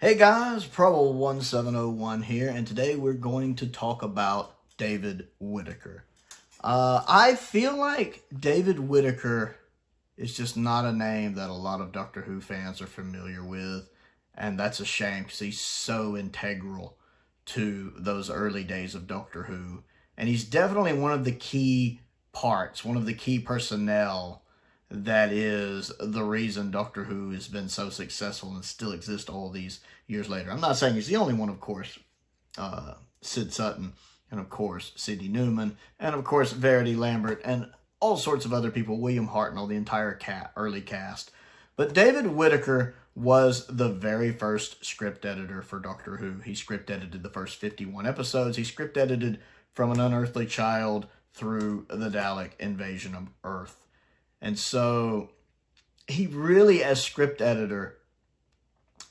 Hey guys, Prowl 1701 here, and today we're going to talk about David Whitaker. I feel like David Whitaker is just not a name that a lot of Doctor Who fans are familiar with, and that's a shame because he's so integral to those early days of Doctor Who, and he's definitely one of the key parts, one of the key personnel that is the reason Doctor Who has been so successful and still exists all these years later. I'm not saying he's the only one, of course. Sid Sutton, and of course, Sidney Newman, and of course, Verity Lambert, and all sorts of other people, William Hartnell, the entire early cast. But David Whitaker was the very first script editor for Doctor Who. He script edited the first 51 episodes. He script edited From an Unearthly Child through the Dalek Invasion of Earth. And so he really, as script editor,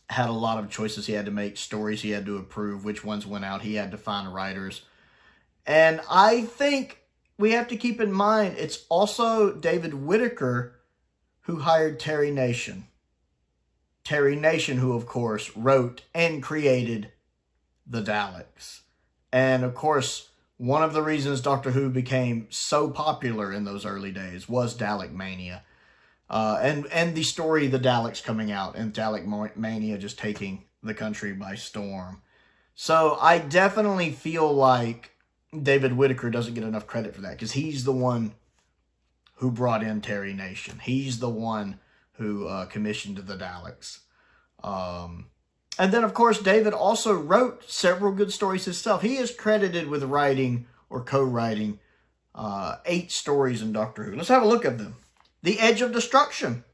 had a lot of choices he had to make, stories he had to approve, which ones went out. He had to find writers. And I think we have to keep in mind, it's also David Whitaker who hired Terry Nation. Terry Nation, who, of course, wrote and created the Daleks. And, of course, one of the reasons Doctor Who became so popular in those early days was Dalek Mania. And the story, the Daleks coming out, and Dalek Mania just taking the country by storm. So I definitely feel like David Whitaker doesn't get enough credit for that, because he's the one who brought in Terry Nation. He's the one who commissioned the Daleks. And then, of course, David also wrote several good stories himself. He is credited with writing or co-writing 8 stories in Doctor Who. Let's have a look at them. The Edge of Destruction.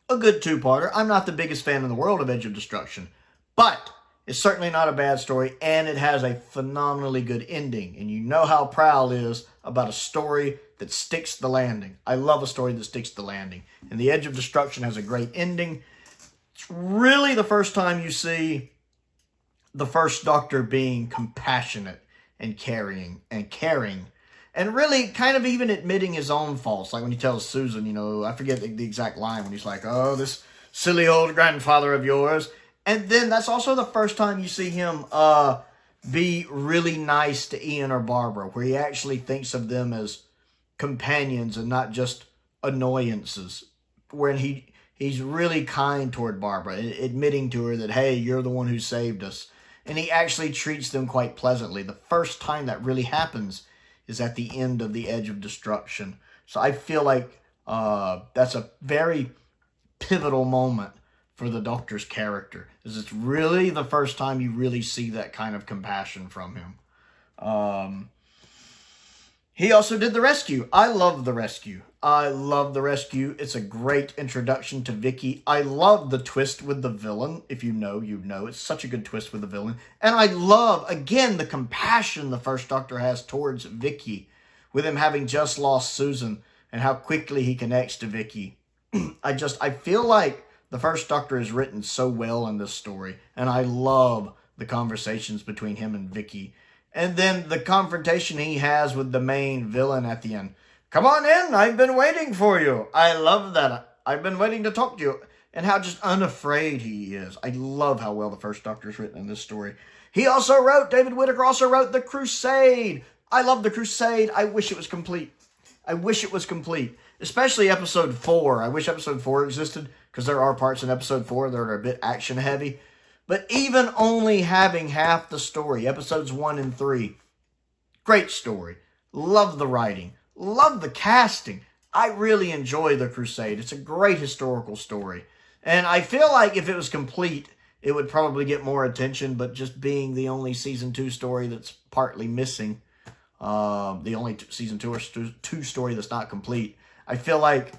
A good two-parter. I'm not the biggest fan in the world of Edge of Destruction, but it's certainly not a bad story, and it has a phenomenally good ending. And you know how Prowl is about a story that sticks the landing. I love a story that sticks the landing. And The Edge of Destruction has a great ending. It's really the first time you see the first Doctor being compassionate and caring, and really kind of even admitting his own faults. Like when he tells Susan, you know, I forget the exact line, when he's like, oh, this silly old grandfather of yours. And then that's also the first time you see him be really nice to Ian or Barbara, where he actually thinks of them as companions and not just annoyances, when he's really kind toward Barbara, admitting to her that, hey, you're the one who saved us. And he actually treats them quite pleasantly. The first time that really happens is at the end of The Edge of Destruction. So I feel like that's a very pivotal moment for the Doctor's character. Because it's really the first time you really see that kind of compassion from him. He also did The Rescue. I love The Rescue. It's a great introduction to Vicky. I love the twist with the villain. If you know, you know. It's such a good twist with the villain. And I love, again, the compassion the first Doctor has towards Vicky, with him having just lost Susan, and how quickly he connects to Vicky. I feel like the first Doctor is written so well in this story, and I love the conversations between him and Vicky. And then the confrontation he has with the main villain at the end. Come on in, I've been waiting for you. I love that. I've been waiting to talk to you. And how just unafraid he is. I love how well the first Doctor is written in this story. David Whitaker also wrote The Crusade. I love The Crusade. I wish it was complete. Especially episode 4. I wish episode 4 existed, because there are parts in episode 4 that are a bit action heavy. But even only having half the story, episodes 1 and 3, great story. Love the writing. Love the casting. I really enjoy The Crusade. It's a great historical story. And I feel like if it was complete, it would probably get more attention, but just being the only Season 2 story that's partly missing, the only Season 2 or 2 story that's not complete, I feel like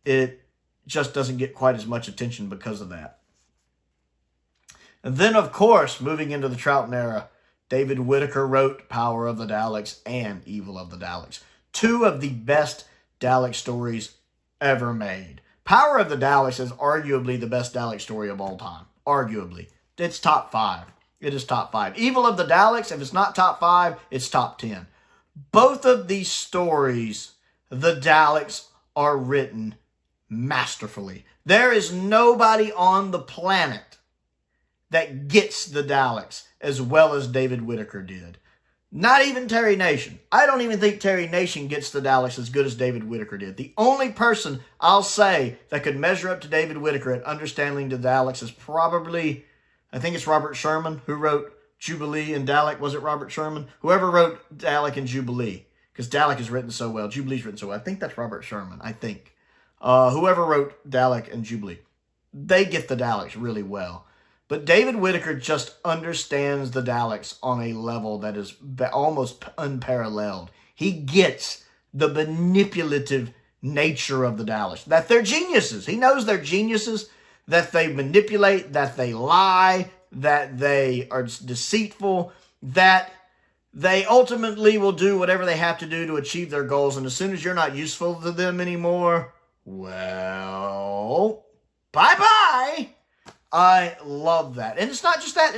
it just doesn't get quite as much attention because of that. And then, of course, moving into the Troughton era, David Whitaker wrote Power of the Daleks and Evil of the Daleks. 2 of the best Dalek stories ever made. Power of the Daleks is arguably the best Dalek story of all time. Arguably. It's top 5. It is top 5. Evil of the Daleks, if it's not top 5, it's top 10. Both of these stories, the Daleks are written masterfully. There is nobody on the planet that gets the Daleks as well as David Whitaker did. Not even Terry Nation. I don't even think Terry Nation gets the Daleks as good as David Whitaker did. The only person I'll say that could measure up to David Whitaker at understanding the Daleks is probably, I think it's Robert Sherman, who wrote Jubilee and Dalek. Was it Robert Sherman? Whoever wrote Dalek and Jubilee. Because Dalek is written so well. Jubilee's written so well. I think that's Robert Sherman. I think. Whoever wrote Dalek and Jubilee. They get the Daleks really well. But David Whitaker just understands the Daleks on a level that is almost unparalleled. He gets the manipulative nature of the Daleks. That they're geniuses. He knows they're geniuses. That they manipulate. That they lie. That they are deceitful. That they ultimately will do whatever they have to do to achieve their goals. And as soon as you're not useful to them anymore, well, bye-bye. I love that. And it's not just that.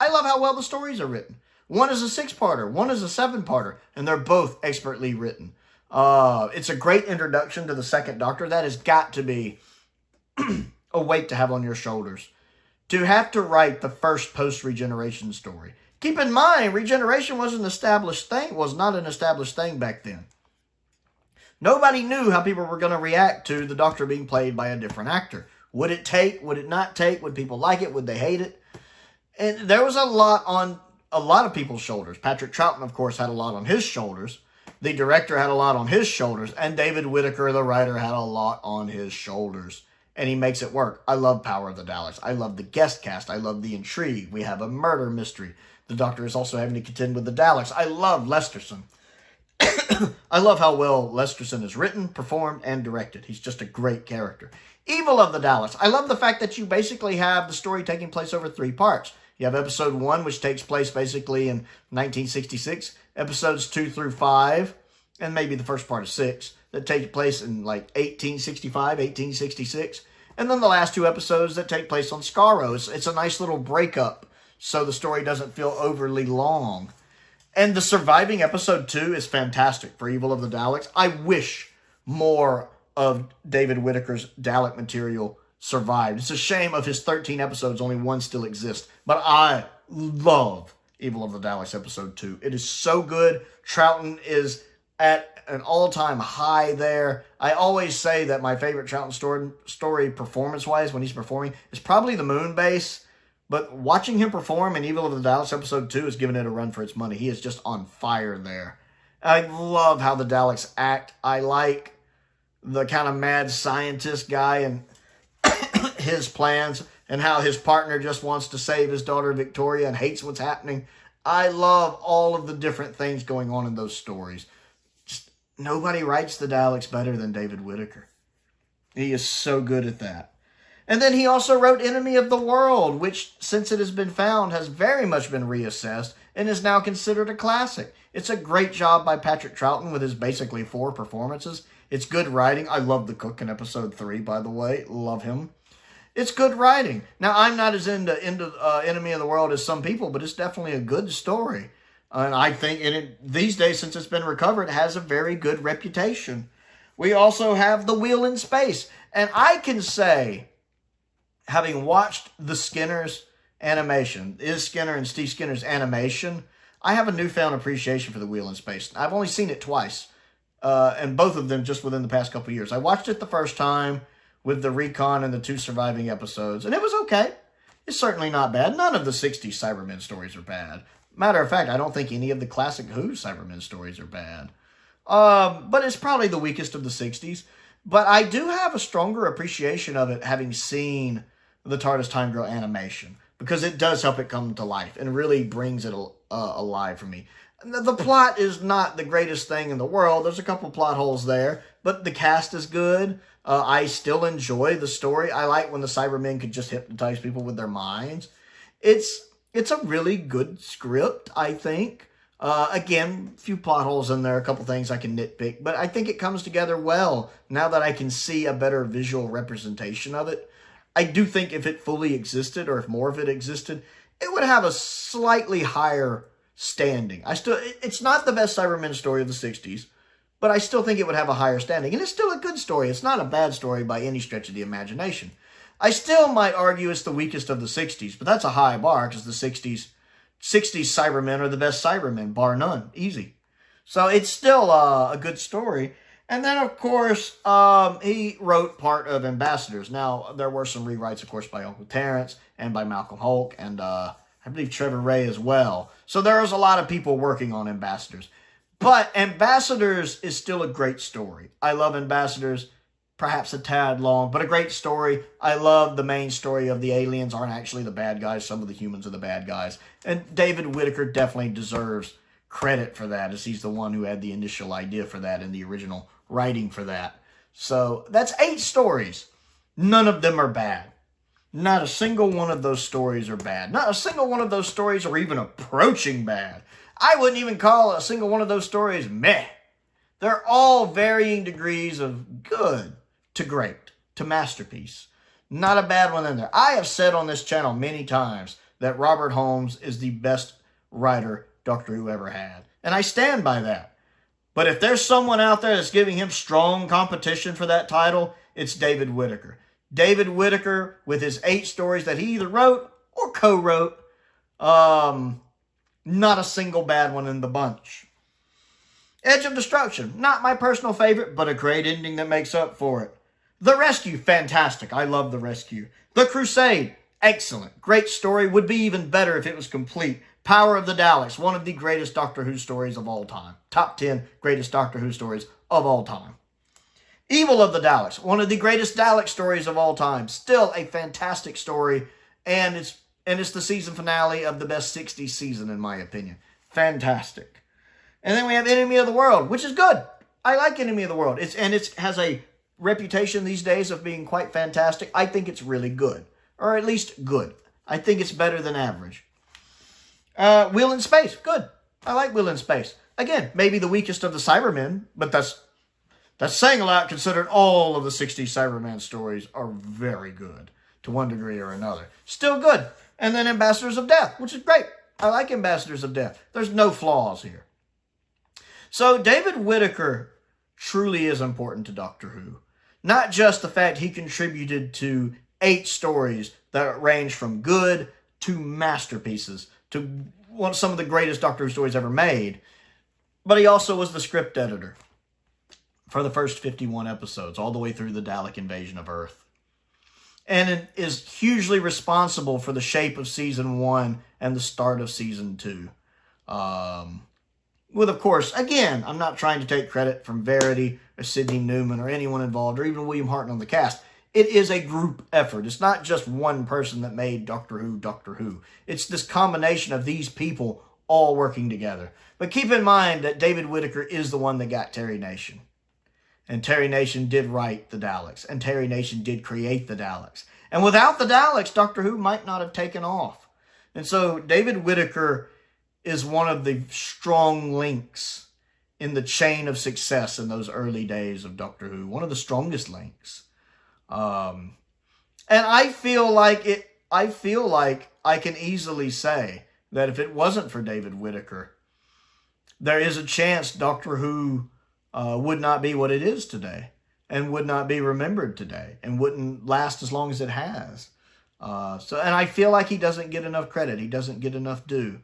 I love how well the stories are written. One is a 6-parter. One is a 7-parter. And they're both expertly written. It's a great introduction to the Second Doctor. That has got to be a weight to have on your shoulders. To have to write the first post-regeneration story. Keep in mind, regeneration was not an established thing back then. Nobody knew how people were going to react to the Doctor being played by a different actor. Would it take? Would it not take? Would people like it? Would they hate it? And there was a lot on a lot of people's shoulders. Patrick Troughton, of course, had a lot on his shoulders. The director had a lot on his shoulders. And David Whitaker, the writer, had a lot on his shoulders. And he makes it work. I love Power of the Daleks. I love the guest cast. I love the intrigue. We have a murder mystery. The Doctor is also having to contend with the Daleks. I love Lesterson. I love how well Lesterson is written, performed, and directed. He's just a great character. Evil of the Daleks. I love the fact that you basically have the story taking place over 3 parts. You have episode 1, which takes place basically in 1966. Episodes 2 through 5, and maybe the first part of 6, that take place in like 1865, 1866. And then the last 2 episodes that take place on Skaro. It's a nice little breakup, so the story doesn't feel overly long. And the surviving episode 2 is fantastic for Evil of the Daleks. I wish more of David Whitaker's Dalek material survived. It's a shame of his 13 episodes, only 1 still exists. But I love Evil of the Daleks episode 2. It is so good. Troughton is at an all-time high there. I always say that my favorite Troughton story performance-wise when he's performing is probably the Moon Base. But watching him perform in Evil of the Daleks episode 2 is giving it a run for its money. He is just on fire there. I love how the Daleks act. I like the kind of mad scientist guy and his plans and how his partner just wants to save his daughter Victoria and hates what's happening. I love all of the different things going on in those stories. Just nobody writes the Daleks better than David Whitaker. He is so good at that. And then he also wrote Enemy of the World, which, since it has been found, has very much been reassessed and is now considered a classic. It's a great job by Patrick Troughton with his basically 4 performances. It's good writing. I love the cook in episode 3, by the way. Love him. It's good writing. Now, I'm not as into Enemy of the World as some people, but it's definitely a good story. And I think these days, since it's been recovered, it has a very good reputation. We also have The Wheel in Space. And I can say, having watched the Skinners animation, Iz Skinner and Steve Skinner's animation, I have a newfound appreciation for The Wheel in Space. I've only seen it twice, and both of them just within the past couple of years. I watched it the first time with the recon and the 2 surviving episodes, and it was okay. It's certainly not bad. None of the 60s Cybermen stories are bad. Matter of fact, I don't think any of the classic Who Cybermen stories are bad. But it's probably the weakest of the 60s. But I do have a stronger appreciation of it having seen the TARDIS Time Girl animation, because it does help it come to life and really brings it alive for me. The plot is not the greatest thing in the world. There's a couple plot holes there, but the cast is good. I still enjoy the story. I like when the Cybermen could just hypnotize people with their minds. It's a really good script, I think. Again, a few plot holes in there, a couple things I can nitpick, but I think it comes together well now that I can see a better visual representation of it. I do think if it fully existed, or if more of it existed, it would have a slightly higher standing. It's not the best Cybermen story of the 60s, but I still think it would have a higher standing. And it's still a good story. It's not a bad story by any stretch of the imagination. I still might argue it's the weakest of the 60s, but that's a high bar because the 60s Cybermen are the best Cybermen, bar none. Easy. So it's still a good story. And then, of course, he wrote part of Ambassadors. Now, there were some rewrites, of course, by Uncle Terrence and by Malcolm Hulk and I believe Trevor Ray as well. So there was a lot of people working on Ambassadors. But Ambassadors is still a great story. I love Ambassadors. Perhaps a tad long, but a great story. I love the main story of the aliens aren't actually the bad guys. Some of the humans are the bad guys. And David Whitaker definitely deserves credit for that, as he's the one who had the initial idea for that and the original writing for that. So that's 8 stories. None of them are bad. Not a single one of those stories are bad. Not a single one of those stories are even approaching bad. I wouldn't even call a single one of those stories meh. They're all varying degrees of good to great, to masterpiece. Not a bad one in there. I have said on this channel many times that Robert Holmes is the best writer Doctor Who ever had. And I stand by that. But if there's someone out there that's giving him strong competition for that title, it's David Whitaker. David Whitaker, with his 8 stories that he either wrote or co-wrote, not a single bad one in the bunch. Edge of Destruction, not my personal favorite, but a great ending that makes up for it. The Rescue, fantastic. I love The Rescue. The Crusade, excellent. Great story. Would be even better if it was complete. Power of the Daleks, one of the greatest Doctor Who stories of all time. Top 10 greatest Doctor Who stories of all time. Evil of the Daleks, one of the greatest Dalek stories of all time. Still a fantastic story, and it's the season finale of the best 60s season, in my opinion. Fantastic. And then we have Enemy of the World, which is good. I like Enemy of the World. It has a reputation these days of being quite fantastic. I think it's really good. Or at least good. I think it's better than average. Wheel in Space, good. I like Wheel in Space. Again, maybe the weakest of the Cybermen, but that's saying a lot considering all of the 60s Cyberman stories are very good to one degree or another. Still good. And then Ambassadors of Death, which is great. I like Ambassadors of Death. There's no flaws here. So David Whitaker truly is important to Doctor Who. Not just the fact he contributed to 8 stories that range from good to masterpieces, to some of the greatest Doctor Who stories ever made, but he also was the script editor for the first 51 episodes, all the way through the Dalek invasion of Earth. And it is hugely responsible for the shape of Season 1 and the start of Season 2. With, of course, again, I'm not trying to take credit from Verity or Sidney Newman or anyone involved, or even William Hartnell on the cast. It is a group effort. It's not just one person that made Doctor Who Doctor Who. It's this combination of these people all working together. But keep in mind that David Whitaker is the one that got Terry Nation. And Terry Nation did write the Daleks. And Terry Nation did create the Daleks. And without the Daleks, Doctor Who might not have taken off. And so David Whitaker is one of the strong links in the chain of success in those early days of Doctor Who. One of the strongest links. And I feel like I can easily say that if it wasn't for David Whitaker, there is a chance Doctor Who would not be what it is today, and would not be remembered today, and wouldn't last as long as it has. And I feel like he doesn't get enough credit. He doesn't get enough due.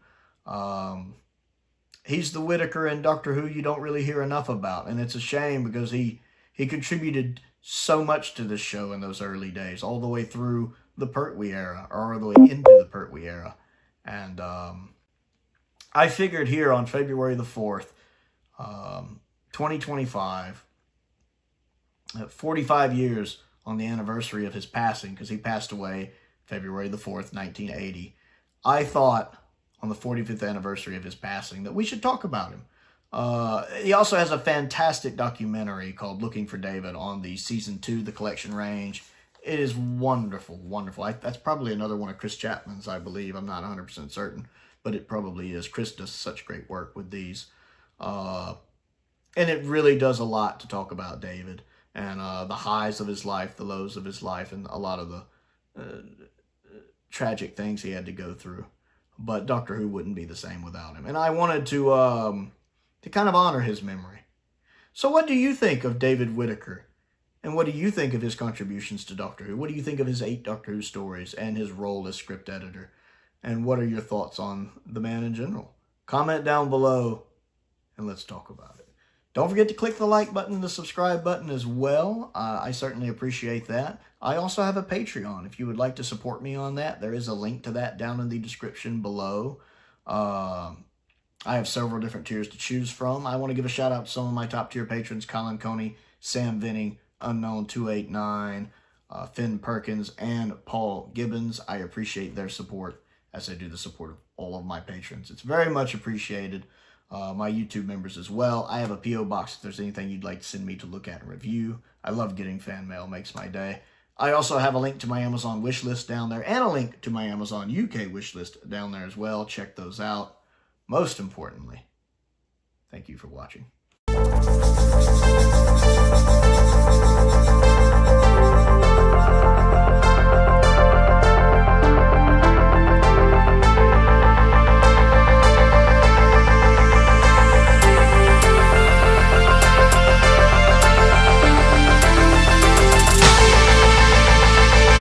He's the Whitaker in Doctor Who you don't really hear enough about, and it's a shame because he contributed so much to this show in those early days, all the way through the Pertwee era, or all the way into the Pertwee era. And I figured here on February the 4th, 2025, 45 years on the anniversary of his passing, because he passed away February the 4th, 1980. I thought on the 45th anniversary of his passing that we should talk about him. He also has a fantastic documentary called Looking for David on the Season 2, The Collection Range. It is wonderful, wonderful. That's probably another one of Chris Chapman's, I believe. I'm not 100% certain, but it probably is. Chris does such great work with these. And it really does a lot to talk about David and the highs of his life, the lows of his life, and a lot of the tragic things he had to go through. But Doctor Who wouldn't be the same without him. And I wanted to kind of honor his memory. So what do you think of David Whitaker And what do you think of his contributions to Doctor Who? What do you think of his 8 Doctor Who stories and his role as script editor? And what are your thoughts on the man in general? Comment down below and let's talk about it. Don't forget to click the like button and the subscribe button as well. I certainly appreciate that. I also have a Patreon. If you would like to support me on that, there is a link to that down in the description below. I have several different tiers to choose from. I want to give a shout out to some of my top tier patrons: Colin Coney, Sam Venning, Unknown289, Finn Perkins, and Paul Gibbons. I appreciate their support as I do the support of all of my patrons. It's very much appreciated. My YouTube members as well. I have a P.O. box if there's anything you'd like to send me to look at and review. I love getting fan mail. Makes my day. I also have a link to my Amazon wishlist down there and a link to my Amazon UK wishlist down there as well. Check those out. Most importantly, thank you for watching.